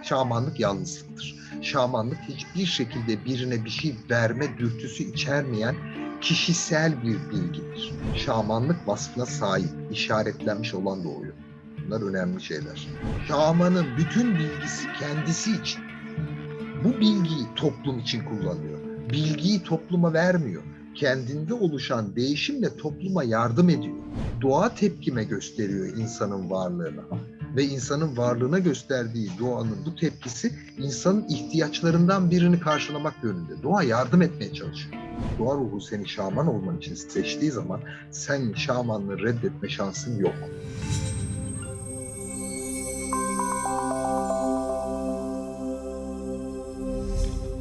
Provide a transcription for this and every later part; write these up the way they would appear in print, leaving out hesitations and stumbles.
Şamanlık yalnızlıktır. Şamanlık hiçbir şekilde birine bir şey verme dürtüsü içermeyen kişisel bir bilgidir. Şamanlık vasfına sahip, işaretlenmiş olan doğuyor. Bunlar önemli şeyler. Şamanın bütün bilgisi kendisi için. Bu bilgiyi toplum için kullanıyor. Bilgiyi topluma vermiyor. Kendinde oluşan değişimle topluma yardım ediyor. Doğa tepkime gösteriyor insanın varlığına. Ve insanın varlığına gösterdiği doğanın bu tepkisi insanın ihtiyaçlarından birini karşılamak yönünde. Doğa yardım etmeye çalışıyor. Doğa ruhu seni şaman olman için seçtiği zaman sen şamanlığı reddetme şansın yok.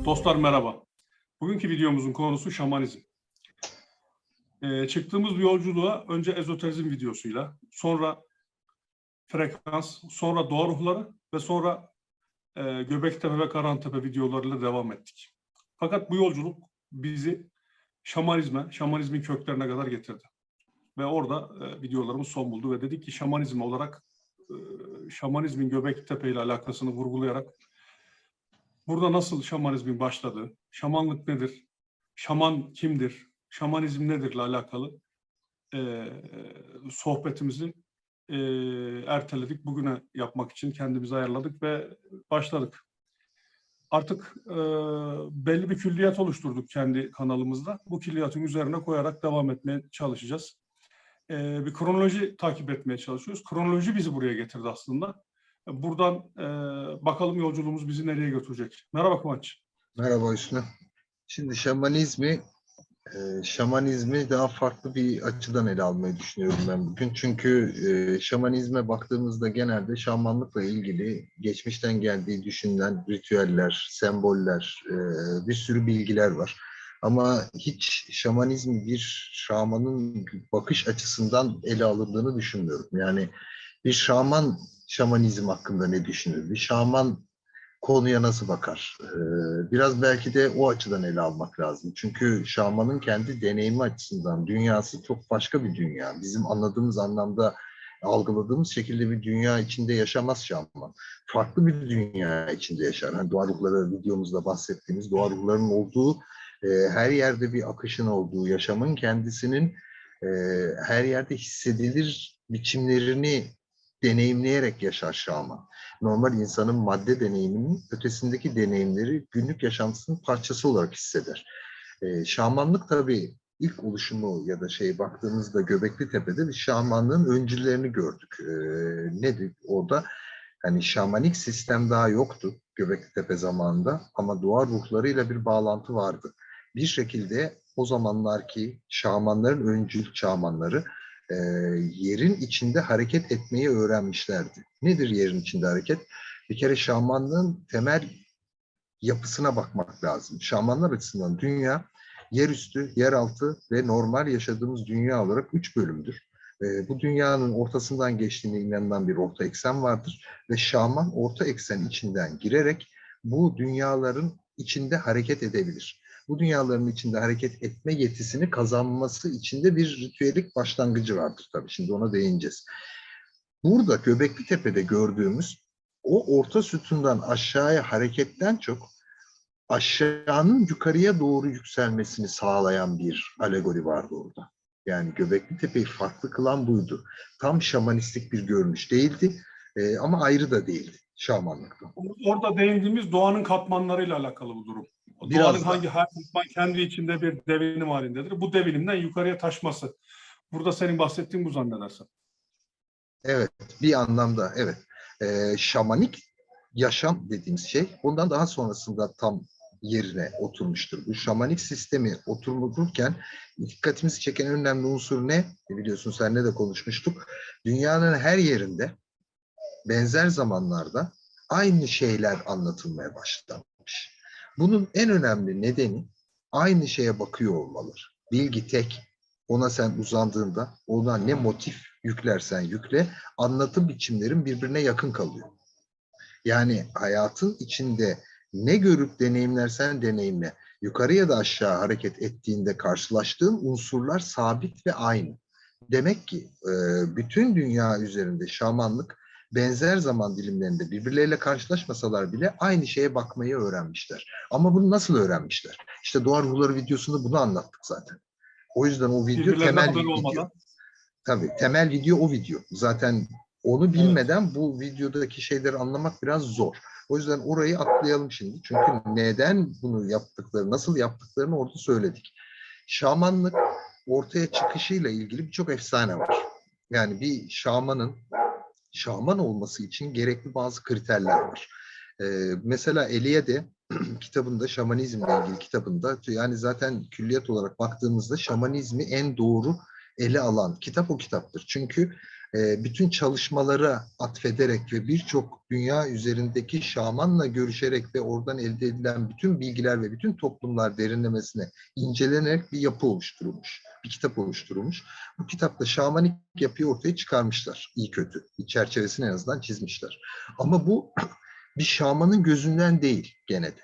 Dostlar merhaba. Bugünkü videomuzun konusu şamanizm. Çıktığımız bir yolculuğa önce ezoterizm videosuyla, sonra frekans, sonra doğa ruhları ve sonra Göbektepe ve Karantepe videolarıyla devam ettik. Fakat bu yolculuk bizi şamanizmin köklerine kadar getirdi. Ve orada videolarımız son buldu ve dedik ki şamanizm olarak şamanizmin Göbektepe ile alakasını vurgulayarak burada nasıl şamanizmin başladığı, şamanlık nedir, şaman kimdir, şamanizm nedir ile alakalı sohbetimizi erteledik. Bugüne yapmak için kendimizi ayarladık ve başladık. Artık belli bir külliyat oluşturduk kendi kanalımızda. Bu külliyatın üzerine koyarak devam etmeye çalışacağız. Bir kronoloji takip etmeye çalışıyoruz. Kronoloji bizi buraya getirdi aslında. Buradan bakalım yolculuğumuz bizi nereye götürecek. Merhaba Kıvanç. Merhaba Hüsnü. Şimdi şamanizmi daha farklı bir açıdan ele almayı düşünüyorum ben bugün. Çünkü şamanizme baktığımızda genelde şamanlıkla ilgili geçmişten geldiği düşünülen ritüeller, semboller, bir sürü bilgiler var. Ama hiç şamanizm bir şamanın bakış açısından ele alındığını düşünmüyorum. Yani bir şaman şamanizm hakkında ne düşünür? Bir şaman konuya nasıl bakar? Biraz belki de o açıdan ele almak lazım. Çünkü şamanın kendi deneyimi açısından dünyası çok başka bir dünya. Bizim anladığımız anlamda, algıladığımız şekilde bir dünya içinde yaşamaz şaman. Farklı bir dünya içinde yaşar. Yani doğa ruhları videomuzda bahsettiğimiz doğa ruhlarının olduğu, her yerde bir akışın olduğu, yaşamın kendisinin her yerde hissedilir biçimlerini deneyimleyerek yaşar şaman. Normal insanın madde deneyiminin ötesindeki deneyimleri günlük yaşantısının parçası olarak hisseder. Şamanlık tabii ilk oluşumu ya da baktığımızda Göbekli Tepe'de bir şamanlığın öncülerini gördük. Nedir orada? Hani şamanik sistem daha yoktu Göbekli Tepe zamanında ama doğa ruhlarıyla bir bağlantı vardı. Bir şekilde o zamanlar ki şamanların öncül şamanları yerin içinde hareket etmeyi öğrenmişlerdi. Nedir yerin içinde hareket? Bir kere şamanlığın temel yapısına bakmak lazım. Şamanlar açısından dünya, yerüstü, yeraltı ve normal yaşadığımız dünya olarak 3 bölümdür. Bu dünyanın ortasından geçtiğine inanılan bir orta eksen vardır ve şaman orta eksen içinden girerek bu dünyaların içinde hareket edebilir. Bu dünyaların içinde hareket etme yetisini kazanması için de bir ritüelik başlangıcı vardır tabii. Şimdi ona değineceğiz. Burada Göbekli Tepe'de gördüğümüz o orta sütundan aşağıya hareketten çok aşağının yukarıya doğru yükselmesini sağlayan bir alegori vardı orada. Yani Göbekli Tepe'yi farklı kılan buydu. Tam şamanistik bir görünüş değildi ama ayrı da değildi şamanlıkta. Orada değindiğimiz doğanın katmanlarıyla alakalı bu durum. Doğanın Biraz da. her katman kendi içinde bir devinim halindedir. Bu devinimden yukarıya taşması. Burada senin bahsettiğin bu zannedersem. Evet, bir anlamda evet. Şamanik yaşam dediğimiz şey, ondan daha sonrasında tam yerine oturmuştur. Bu şamanik sistemi otururken dikkatimizi çeken önemli unsur ne? Biliyorsun seninle de konuşmuştuk. Dünyanın her yerinde benzer zamanlarda aynı şeyler anlatılmaya başlanmış. Bunun en önemli nedeni aynı şeye bakıyor olmaları. Bilgi tek. Ona sen uzandığında ona ne motif yüklersen yükle, anlatım biçimlerin birbirine yakın kalıyor. Yani hayatın içinde ne görüp deneyimlersen deneyimle, yukarı ya da aşağı hareket ettiğinde karşılaştığın unsurlar sabit ve aynı. Demek ki bütün dünya üzerinde şamanlık benzer zaman dilimlerinde birbirleriyle karşılaşmasalar bile aynı şeye bakmayı öğrenmişler. Ama bunu nasıl öğrenmişler? İşte Doğa Ruhları videosunda bunu anlattık zaten. O yüzden o video Birbirlerine temel haber bir video. olmadan. Tabii temel video o video. Zaten onu Evet. bilmeden bu videodaki şeyleri anlamak biraz zor. O yüzden orayı atlayalım şimdi. Çünkü neden bunu yaptıkları, nasıl yaptıklarını orada söyledik. Şamanlık ortaya çıkışıyla ilgili birçok efsane var. Yani bir şamanın şaman olması için gerekli bazı kriterler var. Mesela Eliade kitabında, şamanizmle ilgili kitabında, yani zaten külliyat olarak baktığımızda şamanizmi en doğru ele alan kitap o kitaptır. Çünkü bütün çalışmalara atfederek ve birçok dünya üzerindeki şamanla görüşerek ve oradan elde edilen bütün bilgiler ve bütün toplumlar derinlemesine incelenerek bir yapı oluşturulmuş. Bir kitap oluşturulmuş. Bu kitapta şamanik yapıyı ortaya çıkarmışlar. İyi kötü. Bir çerçevesini en azından çizmişler. Ama bu bir şamanın gözünden değil gene de.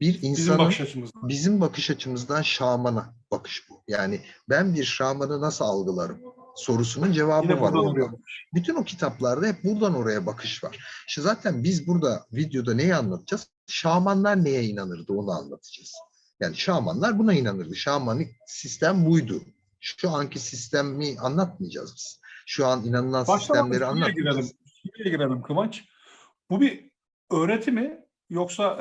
Bir Bizim insanın bakış açımızdan. bizim bakış açımızdan şamana bakış bu. Yani ben bir şamanı nasıl algılarım sorusunun cevabı Yine var buradan orada. oraya bakış. Bütün o kitaplarda hep buradan oraya bakış var. İşte zaten biz burada videoda neyi anlatacağız? Şamanlar neye inanırdı onu anlatacağız. Yani şamanlar buna inanırdı. Şamanik sistem buydu. Şu anki sistemi anlatmayacağız biz. Şu an inanılan Başlamadan sistemleri şuraya anlatmayacağız. girelim. Şuraya girelim Kıvanç. Bu bir öğreti mi yoksa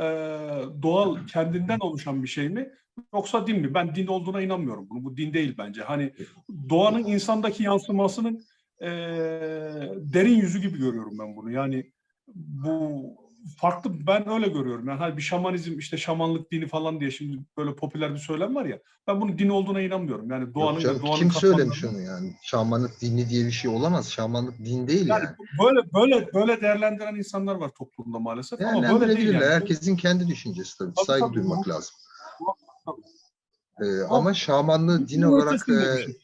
doğal kendinden oluşan bir şey mi yoksa din mi? Ben din olduğuna inanmıyorum. Bu din değil bence. Hani doğanın insandaki yansımasının derin yüzü gibi görüyorum ben bunu. Yani bu farklı, ben öyle görüyorum. Yani hani bir şamanizm, işte şamanlık dini falan diye şimdi böyle popüler bir söylem var ya. Ben bunun din olduğuna inanmıyorum. Yani Yok doğanın ve canım doğanın kim söylemiş katmanlarının, onu yani? Şamanlık dini diye bir şey olamaz. Şamanlık din değil yani yani. böyle değerlendiren insanlar var toplumda maalesef ama böyle değil Değerlendirebilirler. yani. Herkesin kendi düşüncesi tabii. Tabii Saygı tabii. duymak lazım. Tabii. Ama O şamanlığı din bunun olarak ötesinde bir şey.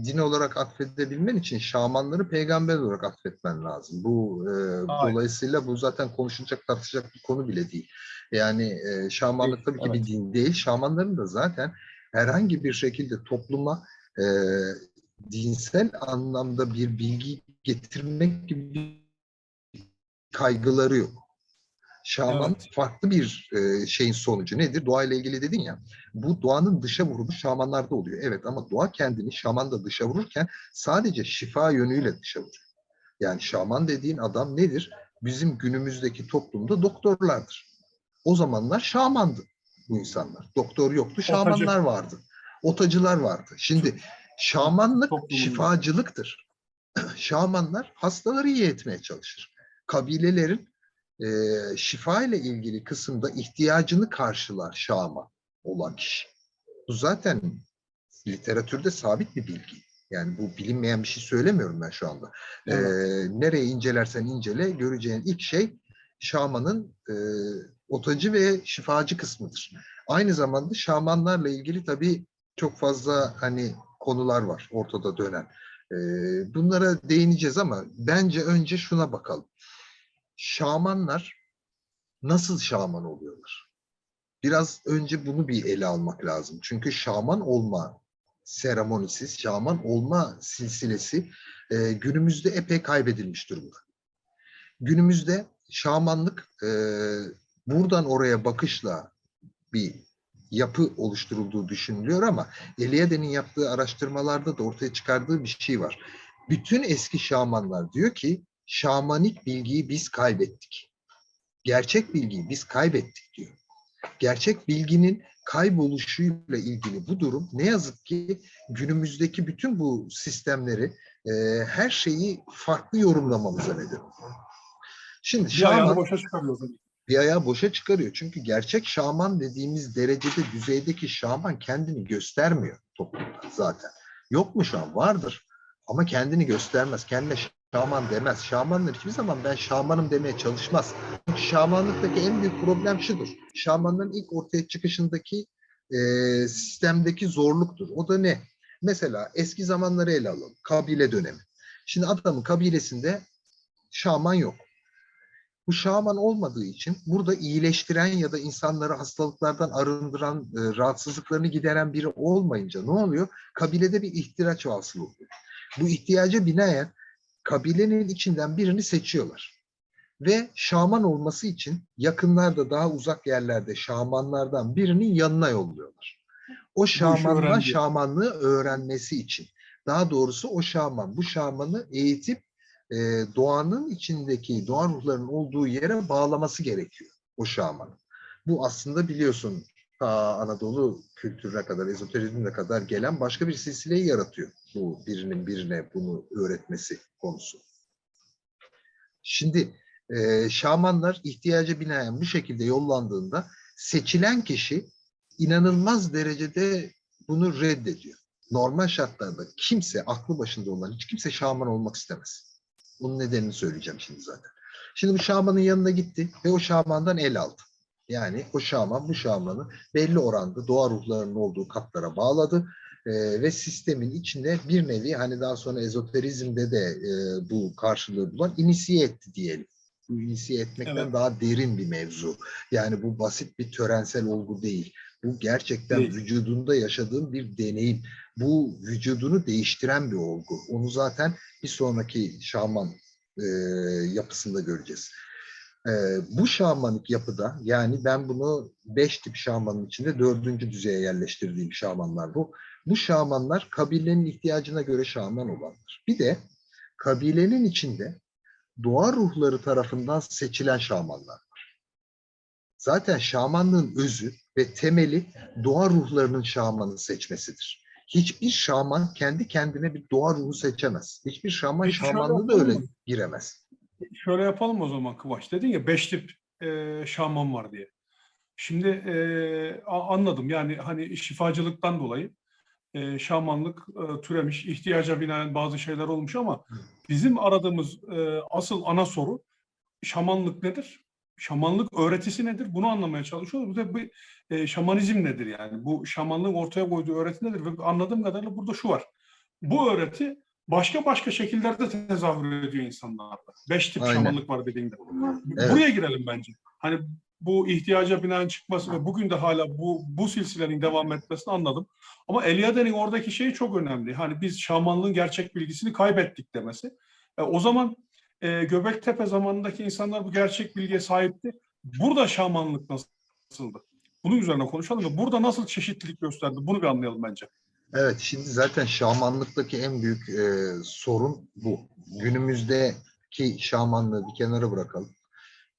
din olarak atfedebilmen için şamanları peygamber olarak atfetmen lazım. Bu Aynen. dolayısıyla bu zaten konuşulacak, tartışacak bir konu bile değil. Yani şamanlık Değil. tabii ki bir Evet. din değil. Şamanların da zaten herhangi bir şekilde topluma e, dinsel anlamda bir bilgi getirmek gibi bir kaygıları yok. Şaman Evet. farklı bir şeyin sonucu nedir? Doğayla ilgili dedin ya. Bu doğanın dışa vurumu şamanlarda oluyor. Evet ama doğa kendini şaman da dışa vururken sadece şifa yönüyle dışa vuruyor. Yani şaman dediğin adam nedir? Bizim günümüzdeki toplumda doktorlardır. O zamanlar şamandı bu insanlar. Doktor yoktu, şamanlar Ortacı vardı. Otacılar vardı. Şimdi şamanlık toplumunda. şifacılıktır. Şamanlar hastaları iyi etmeye çalışır. Kabilelerin şifa ile ilgili kısımda ihtiyacını karşılar şaman olan kişi. Bu zaten literatürde sabit bir bilgi. Yani bu bilinmeyen bir şey söylemiyorum ben şu anda. Evet. Nereye incelersen incele göreceğin ilk şey şamanın otacı ve şifacı kısmıdır. Aynı zamanda şamanlarla ilgili tabii çok fazla hani konular var ortada dönen. Bunlara değineceğiz ama bence önce şuna bakalım. Şamanlar nasıl şaman oluyorlar? Biraz önce bunu bir ele almak lazım. Çünkü şaman olma seremonisi, şaman olma silsilesi günümüzde epey kaybedilmiş durumda. Günümüzde şamanlık buradan oraya bakışla bir yapı oluşturulduğu düşünülüyor ama Eliade'nin yaptığı araştırmalarda da ortaya çıkardığı bir şey var. Bütün eski şamanlar diyor ki şamanik bilgiyi biz kaybettik. Gerçek bilgiyi biz kaybettik diyor. Gerçek bilginin kayboluşuyla ilgili bu durum ne yazık ki günümüzdeki bütün bu sistemleri her şeyi farklı yorumlamamıza neden. Şimdi Bir ayağını şaman boşa çıkarıyor. bir ayağı boşa çıkarıyor. Çünkü gerçek şaman dediğimiz derecede, düzeydeki şaman kendini göstermiyor toplumda zaten. Yok mu şu an? Vardır. Ama kendini göstermez. Kendine şaman demez. Şamanlar hiçbir zaman ben şamanım demeye çalışmaz. Çünkü şamanlıktaki en büyük problem şudur. Şamanların ilk ortaya çıkışındaki sistemdeki zorluktur. O da ne? Mesela eski zamanları ele alalım. Kabile dönemi. Şimdi adamın kabilesinde şaman yok. Bu şaman olmadığı için burada iyileştiren ya da insanları hastalıklardan arındıran, rahatsızlıklarını gideren biri olmayınca ne oluyor? Kabilede bir ihtiyaç hasıl oluyor. Bu ihtiyaca binaen kabilenin içinden birini seçiyorlar. Ve şaman olması için yakınlarda, daha uzak yerlerde şamanlardan birinin yanına yolluyorlar. O Bu işi şamanla öğrendi. şamanlığı öğrenmesi için. Daha doğrusu o şaman bu şamanı eğitip doğanın içindeki, doğa ruhlarının olduğu yere bağlaması gerekiyor o şaman. Bu aslında biliyorsun ta Anadolu kültürüne kadar, ezoterizmine kadar gelen başka bir silsileyi yaratıyor. Bu birinin birine bunu öğretmesi konusu. Şimdi şamanlar ihtiyaca binaen bu şekilde yollandığında seçilen kişi inanılmaz derecede bunu reddediyor. Normal şartlarda kimse, aklı başında olan hiç kimse şaman olmak istemez. Bunun nedenini söyleyeceğim şimdi zaten. Şimdi bu şamanın yanına gitti ve o şamandan el aldı. Yani o şaman bu şamanı belli oranda doğa ruhlarının olduğu katlara bağladı. Ve sistemin içinde bir nevi, hani daha sonra ezoterizmde de bu karşılığı bulan, inisiye etti diyelim. Bu inisiye etmekten Evet. daha derin bir mevzu. Yani bu basit bir törensel olgu değil. Bu gerçekten Değil. vücudunda yaşadığın bir deneyim. Bu vücudunu değiştiren bir olgu. Onu zaten bir sonraki şaman yapısında göreceğiz. Bu şamanik yapıda, yani ben bunu 5 tip şamanın içinde 4. düzeye yerleştirdiğim şamanlar bu. Bu şamanlar kabilenin ihtiyacına göre şaman olanlar. Bir de kabilenin içinde doğa ruhları tarafından seçilen şamanlar var. Zaten şamanlığın özü ve temeli doğa ruhlarının şamanı seçmesidir. Hiçbir şaman kendi kendine bir doğa ruhu seçemez. Hiçbir şaman Peki şöyle şamanlığı da yapalım öyle mı? giremez. Şöyle yapalım o zaman Kıvaç. Dedin ya 5 tip şaman var diye. Şimdi anladım. Yani hani şifacılıktan dolayı şamanlık türemiş, ihtiyaca binaen bazı şeyler olmuş ama bizim aradığımız asıl ana soru şamanlık nedir? Şamanlık öğretisi nedir? Bunu anlamaya çalışıyoruz. Bir de bu şamanizm nedir yani? Bu şamanlığın ortaya koyduğu öğreti nedir? Ve anladığım kadarıyla burada şu var. Bu öğreti başka şekillerde tezahür ediyor insanlarda. 5 tip Aynen. şamanlık var dediğinde. Buraya Evet. girelim bence. Hani bu ihtiyaca binaen çıkması ve bugün de hala bu silsilenin devam etmesini anladım. Ama Eliade'nin oradaki şey çok önemli. Hani biz şamanlığın gerçek bilgisini kaybettik demesi. O zaman Göbektepe zamanındaki insanlar bu gerçek bilgiye sahipti. Burada şamanlık nasıldı? Bunun üzerine konuşalım ve burada nasıl çeşitlilik gösterdi? Bunu bir anlayalım bence. Evet, şimdi zaten şamanlıktaki en büyük sorun bu. Günümüzdeki şamanlığı bir kenara bırakalım.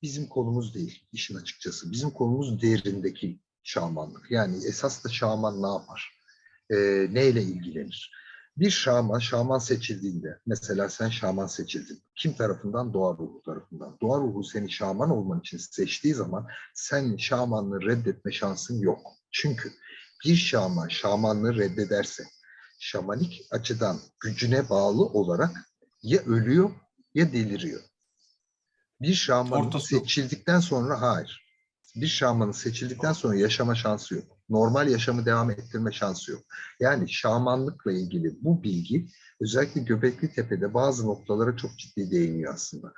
Bizim konumuz değil, işin açıkçası. Bizim konumuz derindeki şamanlık. Yani esas da şaman ne yapar? Neyle ilgilenir? Bir şaman seçildiğinde, mesela sen şaman seçildin. Kim tarafından? Doğa ruhu tarafından. Doğa ruhu seni şaman olman için seçtiği zaman sen şamanlığı reddetme şansın yok. Çünkü bir şaman şamanlığı reddederse, şamanik açıdan gücüne bağlı olarak ya ölüyor ya deliriyor. Bir şamanın Ortası yok. seçildikten sonra, hayır. Bir şamanın seçildikten sonra yaşama şansı yok. Normal yaşamı devam ettirme şansı yok. Yani şamanlıkla ilgili bu bilgi özellikle Göbekli Tepe'de bazı noktalara çok ciddi değiniyor aslında.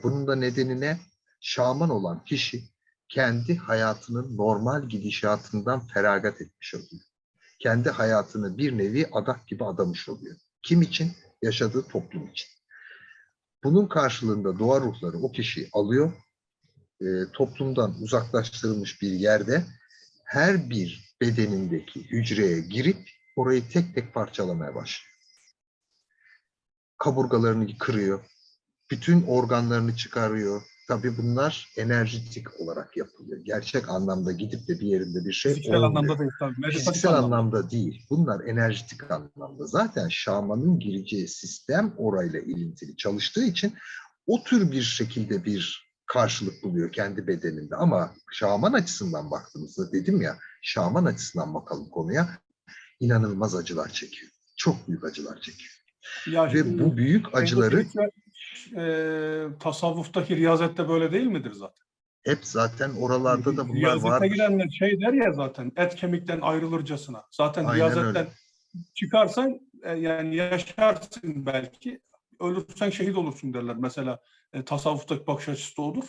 Bunun da nedeni ne? Şaman olan kişi kendi hayatının normal gidişatından feragat etmiş oluyor. Kendi hayatını bir nevi adak gibi adamış oluyor. Kim için? Yaşadığı toplum için. Bunun karşılığında doğa ruhları o kişiyi alıyor, toplumdan uzaklaştırılmış bir yerde her bir bedenindeki hücreye girip orayı tek tek parçalamaya başlıyor. Kaburgalarını kırıyor, bütün organlarını çıkarıyor. Tabii bunlar enerjitik olarak yapılıyor. Gerçek anlamda gidip de bir yerinde bir şey Fiziksel olmuyor. anlamda değil tabii. Meditatif Fiziksel anlamda. anlamda değil. Bunlar enerjitik anlamda. Zaten şamanın gireceği sistem orayla ilintili çalıştığı için o tür bir şekilde bir karşılık buluyor kendi bedeninde. Ama şaman açısından baktığımızda, dedim ya, şaman açısından bakalım konuya, inanılmaz acılar çekiyor. Çok büyük acılar çekiyor. Ya Ve bu büyük acıları ezoterikler tasavvuftaki riyazette böyle değil midir zaten? hep zaten oralarda da bunlar Riyazete vardır. girenler şey der ya zaten et kemikten ayrılırcasına. Zaten Aynen öyle. riyazetten çıkarsan yani yaşarsın belki ölürsen şehit olursun derler. Mesela tasavvuftaki bakış açısı da odur.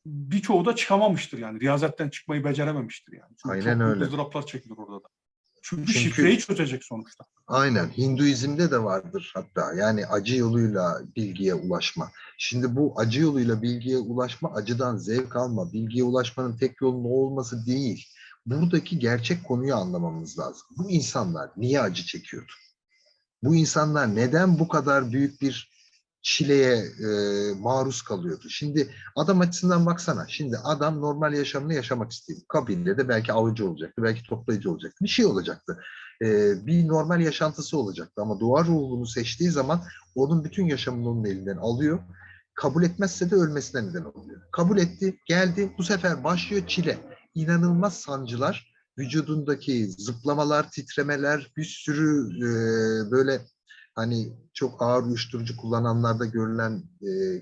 Birçoğu da çıkamamıştır yani. Riyazetten çıkmayı becerememiştir yani. Çünkü Aynen çok büyük öyle. ızdıraplar çekilir orada da. Çünkü şifreyi çözecek sonuçta. Aynen. Hinduizm'de de vardır hatta. Yani acı yoluyla bilgiye ulaşma. Şimdi bu acı yoluyla bilgiye ulaşma, acıdan zevk alma, bilgiye ulaşmanın tek yolunun o olması değil. Buradaki gerçek konuyu anlamamız lazım. Bu insanlar niye acı çekiyordu? Bu insanlar neden bu kadar büyük bir çileye maruz kalıyordu? Şimdi adam açısından baksana. Şimdi adam normal yaşamını yaşamak istiyor. Kabilede belki avcı olacaktı, belki toplayıcı olacaktı. Bir şey olacaktı. Bir normal yaşantısı olacaktı. Ama doğa ruhunu seçtiği zaman onun bütün yaşamını onun elinden alıyor. Kabul etmezse de ölmesine neden oluyor. Kabul etti, geldi. Bu sefer başlıyor çile. İnanılmaz sancılar, vücudundaki zıplamalar, titremeler, bir sürü böyle hani çok ağır uyuşturucu kullananlarda görülen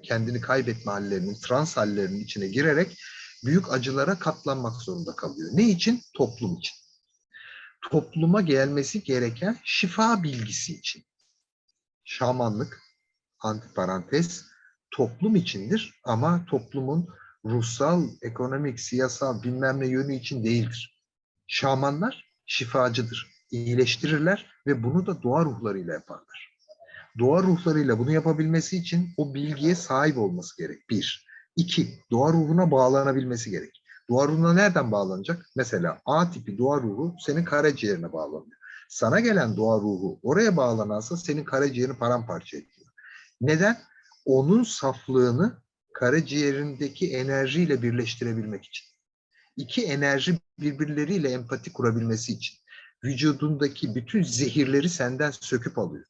kendini kaybetme hallerinin, trans hallerinin içine girerek büyük acılara katlanmak zorunda kalıyor. Ne için? Toplum için. Topluma gelmesi gereken şifa bilgisi için. Şamanlık, antiparantez, toplum içindir ama toplumun ruhsal, ekonomik, siyasal bilmem ne yönü için değildir. Şamanlar şifacıdır. İyileştirirler ve bunu da doğa ruhlarıyla yaparlar. Doğa ruhlarıyla bunu yapabilmesi için o bilgiye sahip olması gerek. Bir. İki, doğa ruhuna bağlanabilmesi gerek. Doğa ruhuna nereden bağlanacak? Mesela A tipi doğa ruhu senin karaciğerine bağlanıyor. Sana gelen doğa ruhu oraya bağlanansa senin karaciğerini paramparça ediyor. Neden? Onun saflığını karaciğerindeki enerjiyle birleştirebilmek için. İki enerji birbirleriyle empati kurabilmesi için. Vücudundaki bütün zehirleri senden söküp alıyor.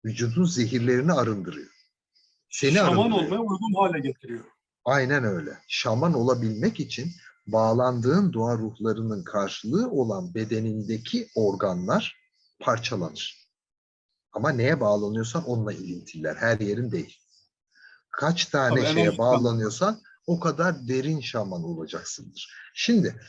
Vücudun zehirlerini arındırıyor. Seni Şaman arındırıyor. olmaya uygun hale getiriyor. Aynen öyle. Şaman olabilmek için bağlandığın doğa ruhlarının karşılığı olan bedenindeki organlar parçalanır. Ama neye bağlanıyorsan onunla ilintililer. Her yerin değil. Kaç tane Tabii şeye enerjik anlamda. bağlanıyorsan o kadar derin şaman olacaksındır. Şimdi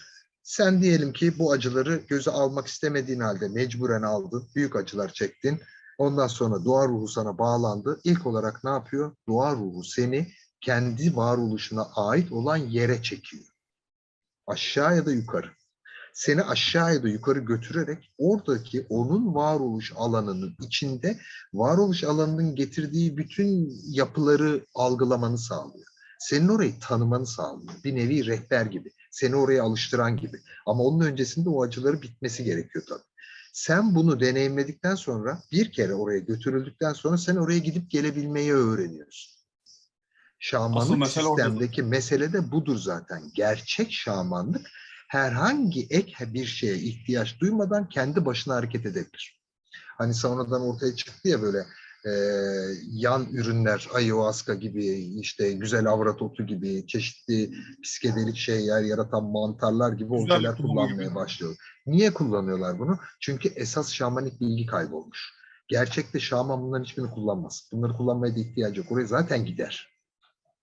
sen diyelim ki bu acıları göze almak istemediğin halde mecburen aldın. Büyük acılar çektin. Ondan sonra doğa ruhu sana bağlandı. İlk olarak ne yapıyor? Doğa ruhu seni kendi varoluşuna ait olan yere çekiyor. Aşağı ya da yukarı. Seni aşağı ya da yukarı götürerek oradaki onun varoluş alanının içinde varoluş alanının getirdiği bütün yapıları algılamanı sağlıyor. Senin orayı tanımanı sağlıyor. Bir nevi rehber gibi. Seni oraya alıştıran gibi. Ama onun öncesinde o acıları bitmesi gerekiyor tabii. Sen bunu deneyimledikten sonra bir kere oraya götürüldükten sonra sen oraya gidip gelebilmeyi öğreniyorsun. Asıl Şamanlık mesele orada. sistemdeki mesele de budur zaten. Gerçek şamanlık herhangi ek bir şeye ihtiyaç duymadan kendi başına hareket edebilir. Hani sonradan ortaya çıktı ya böyle e, yan ürünler, ayahuasca gibi, işte güzel avrat otu gibi, çeşitli psikedelik şeyler yaratan mantarlar gibi Güzel objeler kullanımı gibi. kullanmaya başlıyor. Niye kullanıyorlar bunu? Çünkü esas şamanik bilgi kaybolmuş. Gerçekte şaman bunların hiçbirini kullanmaz. Bunları kullanmaya da ihtiyacı yok. Oraya zaten gider.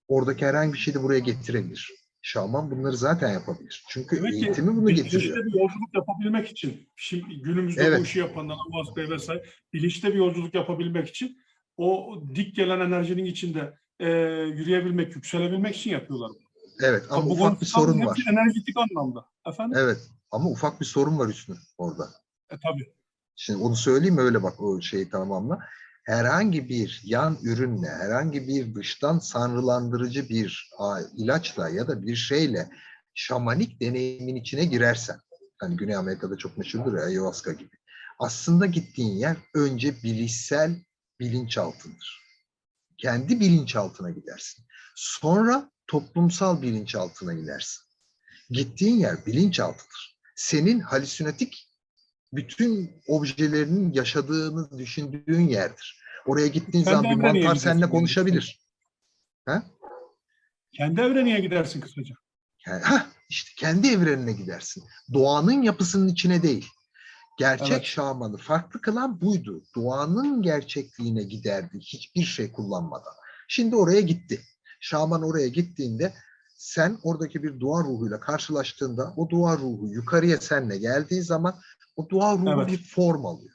Oradaki herhangi bir şeyi de buraya getirebilir. Şaman bunları zaten yapabilir. Çünkü Demek ki eğitimi bunu bilinçli getiriyor. bir yolculuk yapabilmek için, şimdi günümüzde bu Evet, işi yapanlar, Avaska'ya vesaire, bilinçli bir yolculuk yapabilmek için o dik gelen enerjinin içinde yürüyebilmek, yükselebilmek için yapıyorlar bunu. evet ama Tabii bu ufak bir sorun konuştuklarımızın hepsi var. enerjitik anlamda. Efendim? Evet ama ufak bir sorun var Hüsnü orada. Tabii. Şimdi onu söyleyeyim öyle bak o şeyi tamamla. Herhangi bir yan ürünle, herhangi bir dıştan sanrılandırıcı bir ilaçla ya da bir şeyle şamanik deneyimin içine girersen, hani Güney Amerika'da çok meşhurdur ya ayahuasca gibi. Aslında gittiğin yer önce bilişsel bilinçaltındır. Kendi bilinçaltına gidersin. Sonra toplumsal bilinçaltına inersin. Gittiğin yer bilinçaltıdır. Senin halüsinatik bütün objelerinin yaşadığını düşündüğün yerdir. Oraya gittiğin Kendi zaman bir evreniye mantar gidersin seninle yani kısaca. konuşabilir. Ha? Kendi evreniye gidersin kısaca. Yani, işte kendi evrenine gidersin. Doğanın yapısının içine değil. Gerçek Evet. şamanı farklı kılan buydu. Doğanın gerçekliğine giderdi hiçbir şey kullanmadan. Şimdi oraya gitti. Şaman oraya gittiğinde sen oradaki bir doğa ruhuyla karşılaştığında o doğa ruhu yukarıya seninle geldiği zaman o doğa ruhu Evet. bir form alıyor.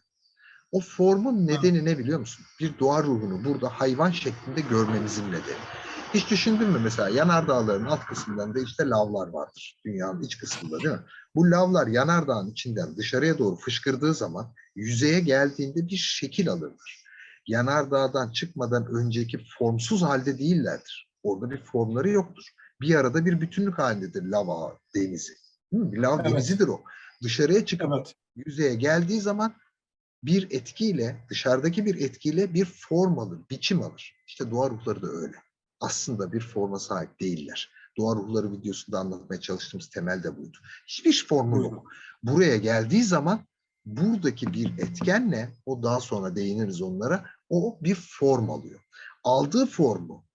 O formun Evet. nedeni ne biliyor musun? Bir doğa ruhunu burada hayvan şeklinde görmemizin nedeni. Hiç düşündün mü mesela yanardağların alt kısmından da işte lavlar vardır. Dünyanın iç kısmında değil mi? Bu lavlar yanardağın içinden dışarıya doğru fışkırdığı zaman yüzeye geldiğinde bir şekil alırlar. Yanardağdan çıkmadan önceki formsuz halde değillerdir. Orada bir formları yoktur. Bir arada bir bütünlük halindedir lava denizi. Değil mi? Bir lav Evet, denizidir o. Dışarıya çıkıp evet, yüzeye geldiği zaman bir etkiyle, dışarıdaki bir etkiyle bir form alır, biçim alır. İşte doğa ruhları da öyle. Aslında bir forma sahip değiller. Doğa ruhları videosunda anlatmaya çalıştığımız temel de buydu. Hiçbir formu buydu. yok. Buraya geldiği zaman buradaki bir etkenle, o daha sonra değiniriz onlara, o bir form alıyor. Aldığı formu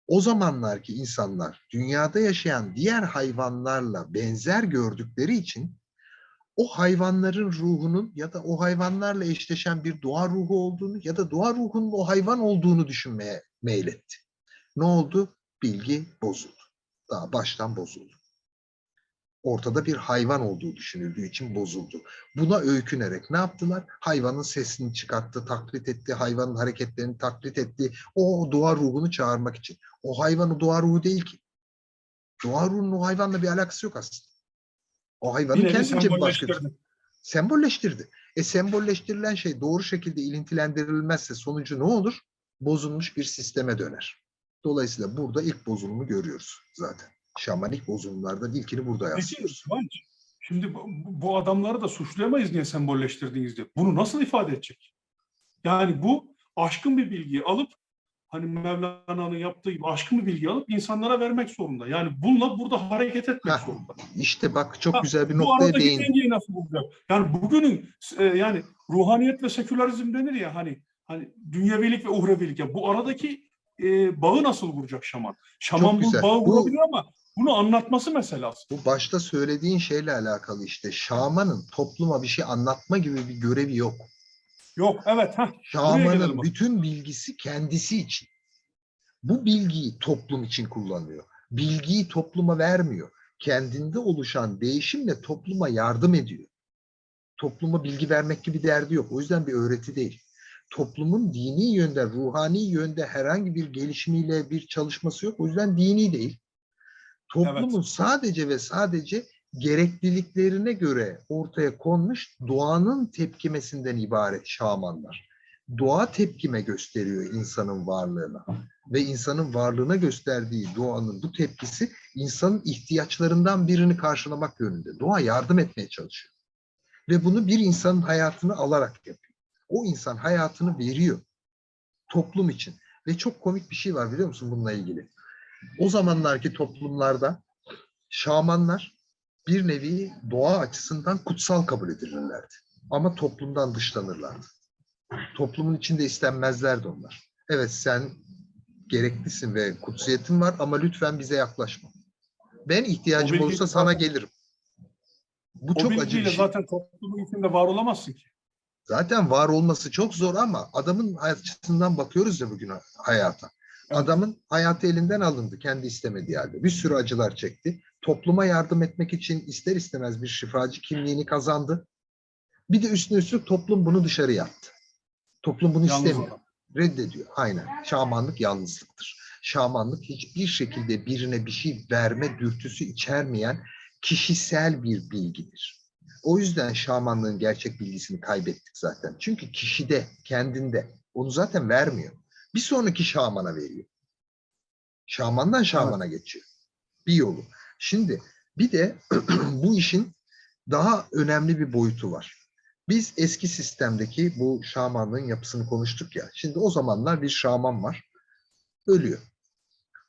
o zamanlarki insanlar dünyada yaşayan diğer hayvanlarla benzer gördükleri için o hayvanların ruhunun ya da o hayvanlarla eşleşen bir doğa ruhu olduğunu ya da doğa ruhunun o hayvan olduğunu düşünmeye meyletti. Ne oldu? Bilgi bozuldu. Daha baştan bozuldu. Ortada bir hayvan olduğu düşünüldüğü için bozuldu. Buna öykünerek ne yaptılar? Hayvanın sesini çıkarttı, taklit etti, hayvanın hareketlerini taklit etti. O doğa ruhunu çağırmak için. O hayvanı doğa ruhu değil ki. Doğa ruhunun o hayvanla bir alakası yok aslında. O Bir hayvanın nevi kendince bir başka bir sembolleştirdi. sembolleştirdi. Sembolleştirilen şey doğru şekilde ilintilendirilmezse sonucu ne olur? Bozulmuş bir sisteme döner. Dolayısıyla burada ilk bozulumu görüyoruz zaten. Şamanik bozulumlardan ilkini burada Peki yaslıyoruz. Kıvanç, şimdi bu adamları da suçlayamayız niye sembolleştirdiniz diye. Bunu nasıl ifade edecek? Yani bu aşkın bir bilgiyi alıp hani Mevlana'nın yaptığı gibi aşkın bir bilgiyi alıp insanlara vermek zorunda. Yani bununla burada hareket etmek Heh, zorunda. işte bak çok Ha, güzel bir bu noktaya aradaki değindin. dengeyi nasıl bulacak? Yani bugünün yani ruhaniyet ve sekülerizm denir ya hani dünyevilik ve uhrevilik ya bu aradaki bağı nasıl kuracak şaman? Çok Şaman bu güzel. bağı kurabilir ama bunu anlatması meselesi. Bu başta söylediğin şeyle alakalı işte. Şamanın topluma bir şey anlatma gibi bir görevi yok. Yok, evet, buraya gelelim. Şamanın bütün bilgisi kendisi için. Bu bilgiyi toplum için kullanıyor. Bilgiyi topluma vermiyor. Kendinde oluşan değişimle topluma yardım ediyor. Topluma bilgi vermek gibi derdi yok. O yüzden bir öğreti değil. Toplumun dini yönde, ruhani yönde herhangi bir gelişimiyle bir çalışması yok. O yüzden dini değil. Evet, Toplumun sadece ve sadece gerekliliklerine göre ortaya konmuş doğanın tepkimesinden ibaret şamanlar. Doğa tepkime gösteriyor insanın varlığına ve insanın varlığına gösterdiği doğanın bu tepkisi insanın ihtiyaçlarından birini karşılamak yönünde. Doğa yardım etmeye çalışıyor ve bunu bir insanın hayatını alarak yapıyor. O insan hayatını veriyor toplum için ve çok komik bir şey var biliyor musun bununla ilgili? O zamanlarki toplumlarda şamanlar bir nevi doğa açısından kutsal kabul edilirlerdi. Ama toplumdan dışlanırlardı. Toplumun içinde istenmezlerdi onlar. Evet sen gereklisin ve kutsiyetin var ama lütfen bize yaklaşma. Ben o ihtiyacım olursa bilgiyle sana zaten gelirim. Bu o çok acı bir bilgiyle şey. zaten toplumun içinde var olamazsın ki. Zaten var olması çok zor ama adamın açısından bakıyoruz ya bugün hayata. Evet, Adamın hayatı elinden alındı kendi istemediği halde. Bir sürü acılar çekti. Topluma yardım etmek için ister istemez bir şifacı kimliğini kazandı. Bir de üstüne üstlük toplum bunu dışarıya attı. Toplum bunu yalnız istemiyor. adam. Reddediyor. Aynen. Şamanlık yalnızlıktır. Şamanlık hiçbir şekilde birine bir şey verme dürtüsü içermeyen kişisel bir bilgidir. O yüzden şamanlığın gerçek bilgisini kaybettik zaten. Çünkü kişide, kendinde. Onu zaten vermiyor. Bir sonraki şamana veriyor. Şamandan Evet. şamana geçiyor. Bir yolu. Şimdi bir de bu işin daha önemli bir boyutu var. Biz eski sistemdeki bu şamanlığın yapısını konuştuk ya. Şimdi o zamanlar bir şaman var. Ölüyor.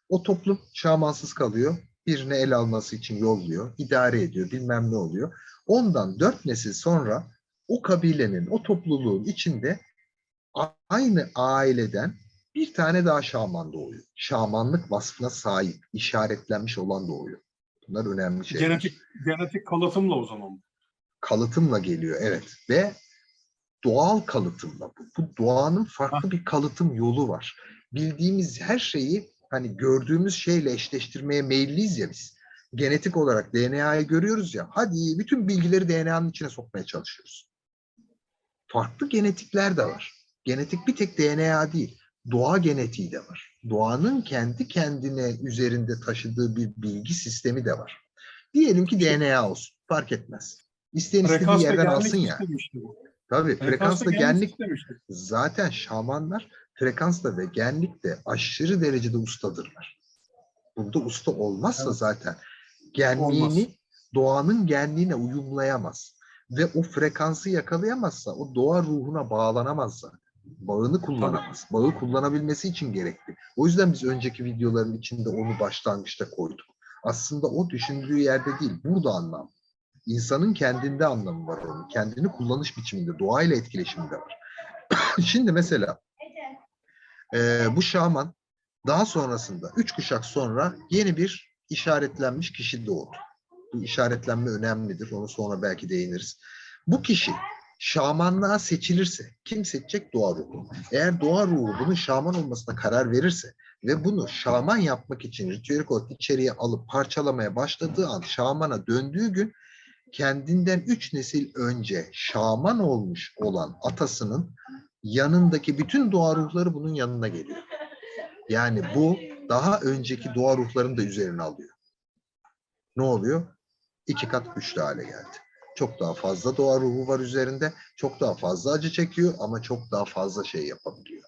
O toplum şamansız kalıyor. Birini el alması için yolluyor. İdare ediyor. Bilmem ne oluyor. Ondan 4 nesil sonra o kabilenin, o topluluğun içinde aynı aileden bir tane daha şaman doğuyor. Şamanlık vasfına sahip, işaretlenmiş olan doğuyor. Bunlar önemli şeyler. Genetik kalıtımla o zaman. Kalıtımla geliyor evet ve doğal kalıtımla bu. Bu doğanın Hah, farklı bir kalıtım yolu var. Bildiğimiz her şeyi hani gördüğümüz şeyle eşleştirmeye meyilliyiz ya biz. Genetik olarak DNA'yı görüyoruz ya. Hadi bütün bilgileri DNA'nın içine sokmaya çalışıyoruz. Farklı genetikler de var. Genetik bir tek DNA değil. doğa genetiği de var. Doğanın kendi kendine üzerinde taşıdığı bir bilgi sistemi de var. Diyelim ki İşte DNA olsun. Fark etmez. İsteyen istediği frekans ve yerden alsın genlik ya. sistemi işte bu. Tabii Frekans ve frekansla genlik genlik, sistemi işte. zaten şamanlar frekansta ve genlikte aşırı derecede ustadırlar. Bunda usta olmazsa Evet. zaten Olmaz. genliğini doğanın genliğine uyumlayamaz. Ve o frekansı yakalayamazsa o doğa ruhuna bağlanamaz zaten. Bağını Tabii. kullanamaz. Bağı kullanabilmesi için gerekli. O yüzden biz önceki videoların içinde onu başlangıçta koyduk. Aslında o düşündüğü yerde değil, burada anlam. İnsanın kendinde anlamı var onun. Kendini kullanış biçiminde, doğayla etkileşiminde var. Şimdi mesela bu şaman daha sonrasında 3 kuşak sonra yeni bir işaretlenmiş kişi doğdu. Bu işaretlenme önemlidir. Onu sonra belki değiniriz. Bu kişi şamanlığa seçilirse kim seçecek? Doğa ruhu. Eğer doğa ruhu bunun şaman olmasına karar verirse ve bunu şaman yapmak için ritüel olarak içeriye alıp parçalamaya başladığı an şamana döndüğü gün kendinden 3 nesil önce şaman olmuş olan atasının yanındaki bütün doğa ruhları bunun yanına geliyor. Yani bu daha önceki doğa ruhlarını da üzerine alıyor. Ne oluyor? 2 kat güçlü hale geldi. Çok daha fazla doğa ruhu var üzerinde. Çok daha fazla acı çekiyor ama çok daha fazla şey yapabiliyor.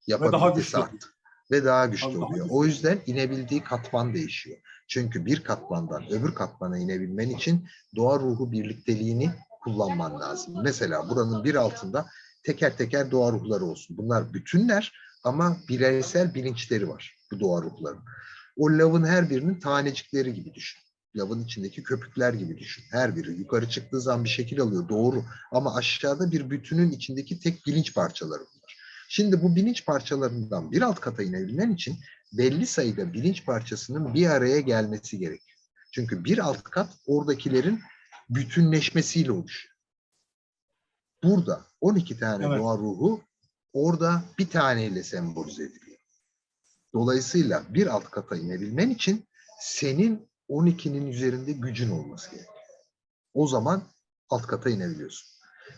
Ve daha Yapabilitesi güçlü oluyor. arttı. Ve daha güçlü Tabii daha oluyor. güçlü O oluyor. yüzden inebildiği katman değişiyor. Çünkü bir katmandan öbür katmana inebilmen için doğa ruhu birlikteliğini kullanman lazım. Mesela buranın bir altında teker teker doğa ruhları olsun. Bunlar bütünler ama bireysel bilinçleri var bu doğa ruhların. O lavın her birinin tanecikleri gibi düşün. Lavın içindeki köpükler gibi düşün. Her biri yukarı çıktığı zaman bir şekil alıyor. Doğru. Ama aşağıda bir bütünün içindeki tek bilinç parçaları bunlar. Şimdi bu bilinç parçalarından bir alt kata inebilmen için belli sayıda bilinç parçasının bir araya gelmesi gerekiyor. Çünkü bir alt kat oradakilerin bütünleşmesiyle oluşuyor. Burada 12 tane Evet. doğa ruhu orada bir taneyle sembolize ediliyor. Dolayısıyla bir alt kata inebilmen için senin 12'nin üzerinde gücün olması gerekiyor. O zaman alt kata inebiliyorsun.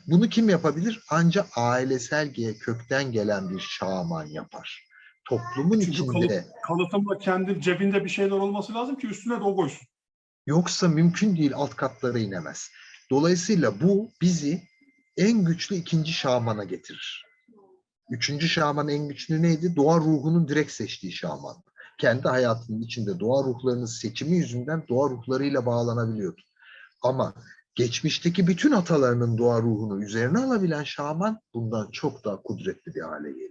Bunu kim yapabilir? Ancak ailesel kökten gelen bir şaman yapar. Toplumun Çünkü içinde kalıtımda kendi cebinde bir şeyler olması lazım ki üstüne de o koysun. yoksa mümkün değil, alt katlara inemez. Dolayısıyla bu bizi en güçlü ikinci şamana getirir. Üçüncü şaman en güçlü neydi? Doğa ruhunun direkt seçtiği şaman. Kendi hayatının içinde doğa ruhlarının seçimi yüzünden doğa ruhlarıyla bağlanabiliyordu. Ama geçmişteki bütün atalarının doğa ruhunu üzerine alabilen şaman bundan çok daha kudretli bir hale geliyor.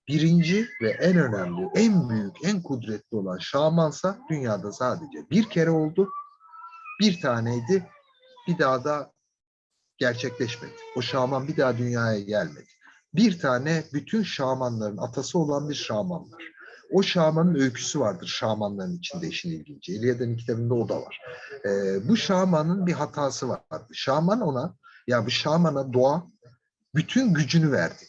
Birinci ve en önemli, en büyük, en kudretli olan şamansa dünyada sadece bir kere oldu. Bir taneydi. Bir daha da gerçekleşmedi. O şaman bir daha dünyaya gelmedi. Bir tane bütün şamanların atası olan bir şaman var. O şamanın öyküsü vardır şamanların içinde, işin ilginci. İlyada'nın kitabında o da var. Bu şamanın bir hatası vardı. Şaman ona, ya bu şamana doğa bütün gücünü verdi.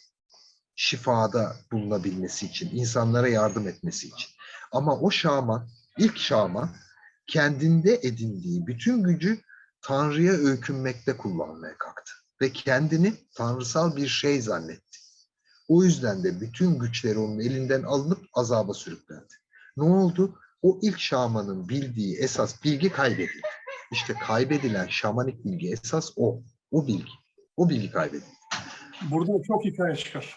Şifada bulunabilmesi için, insanlara yardım etmesi için. Ama o şaman, ilk şaman kendinde edindiği bütün gücü Tanrı'ya öykünmekte kullanmaya kalktı. Ve kendini tanrısal bir şey zannetti. O yüzden de bütün güçleri onun elinden alınıp azaba sürüklendi. Ne oldu? O ilk şamanın bildiği esas bilgi kaybedildi. İşte kaybedilen şamanik bilgi esas o. O bilgi. O bilgi kaybedildi. Burada çok hikaye çıkar.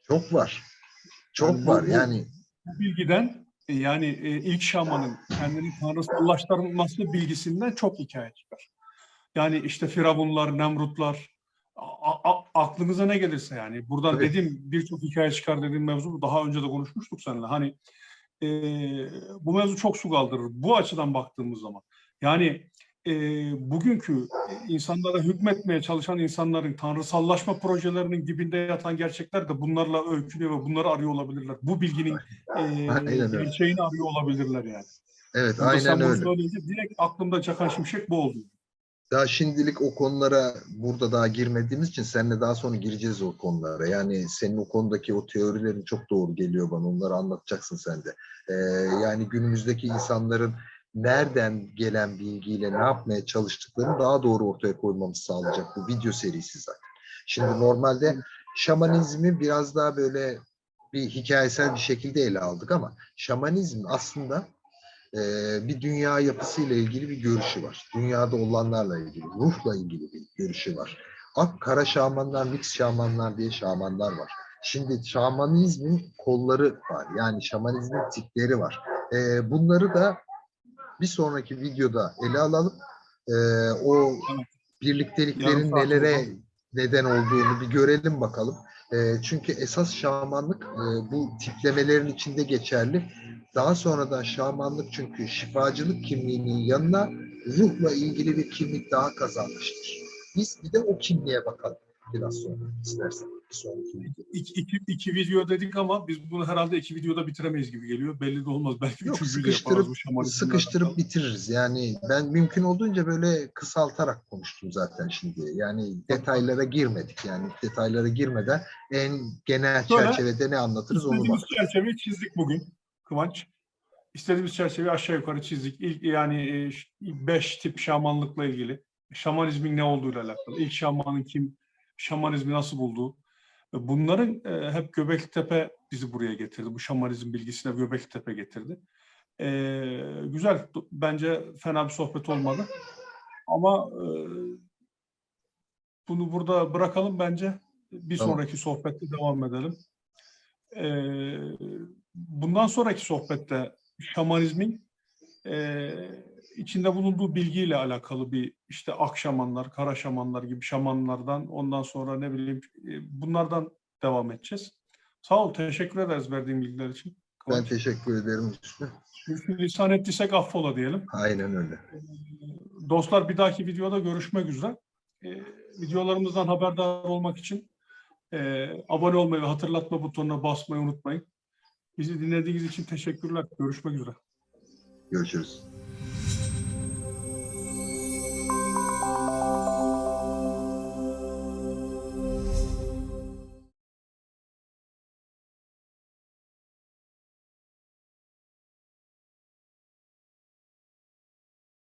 Çok var. Yani Çok var. Yani bu bilgiden yani ilk şamanın kendini tanrısallaştırması bilgisinden çok hikaye çıkar. Yani işte Firavunlar, Nemrutlar, aklınıza ne gelirse yani. Buradan tabii. dediğim birçok hikaye çıkar dediğim mevzu daha önce de konuşmuştuk seninle. Hani bu mevzu çok su kaldırır. Bu açıdan baktığımız zaman. Yani bugünkü insanlara hükmetmeye çalışan insanların tanrısallaşma projelerinin dibinde yatan gerçekler de bunlarla öykünüyor ve bunları arıyor olabilirler. Bu bilginin Aynen öyle. gerçeğini arıyor olabilirler yani. Evet, Burada aynen sen bunu öyle. söyleyince direkt aklımda çakan şimşek bu oldu. Daha şimdilik o konulara burada daha girmediğimiz için seninle daha sonra gireceğiz o konulara. Yani senin o konudaki o teorilerin çok doğru geliyor bana. Onları anlatacaksın sen de. Yani günümüzdeki insanların nereden gelen bilgiyle ne yapmaya çalıştıklarını daha doğru ortaya koymamızı sağlayacak bu video serisi zaten. Şimdi normalde şamanizmi biraz daha böyle bir hikayesel bir şekilde ele aldık ama şamanizm aslında bir dünya yapısıyla ilgili bir görüşü var. Dünyada olanlarla ilgili, ruhla ilgili bir görüşü var. Ak, kara şamanlar, mix şamanlar diye şamanlar var. Şimdi şamanizmin kolları var. Yani şamanizmin tipleri var. Bunları da bir sonraki videoda ele alalım. O Evet. Yarım birlikteliklerin saat nelere oldu. neden olduğunu bir görelim bakalım. Çünkü esas şamanlık bu tiplemelerin içinde geçerli. Daha sonradan şamanlık çünkü şifacılık kimliğinin yanına ruhla ilgili bir kimlik daha kazanmıştır. Biz bir de o kimliğe bakalım biraz sonra istersen. Bir sonraki video. İki video dedik ama biz bunu herhalde 2 videoda bitiremeyiz gibi geliyor. Belli de olmaz. Belki Yok, üçüncüyü de yaparız bu şamanizmle sıkıştırıp alakalı. bitiririz. Yani ben mümkün olduğunca böyle kısaltarak konuştum zaten şimdi. Yani Tabii, tabii. detaylara girmedik. Yani detaylara girmeden en genel Şöyle çerçevede ne anlatırız onu istediğimiz baktık. çerçeveyi çizdik bugün Kıvanç. İstediğimiz çerçeveyi aşağı yukarı çizdik. İlk yani 5 tip şamanlıkla ilgili. Şamanizmin ne olduğuyla alakalı. İlk şamanın kim, şamanizmi nasıl bulduğu. Bunların hep Göbeklitepe bizi buraya getirdi. Bu şamanizm bilgisine Göbeklitepe getirdi. Güzel. Bence fena bir sohbet olmadı. Ama bunu burada bırakalım bence. Bir Tamam. sonraki sohbette devam edelim. Bundan sonraki sohbette şamanizmin içinde bulunduğu bilgiyle alakalı bir işte ak şamanlar, kara şamanlar gibi şamanlardan ondan sonra ne bileyim bunlardan devam edeceğiz. Sağ ol, teşekkür ederiz verdiğin bilgiler için Ben Kıvanç. teşekkür ederim Hüsnü. Lisan ettiysek affola diyelim. Aynen öyle. Dostlar bir dahaki videoda görüşmek üzere. Videolarımızdan haberdar olmak için abone olmayı ve hatırlatma butonuna basmayı unutmayın. Bizi dinlediğiniz için teşekkürler. Görüşmek üzere. Görüşürüz.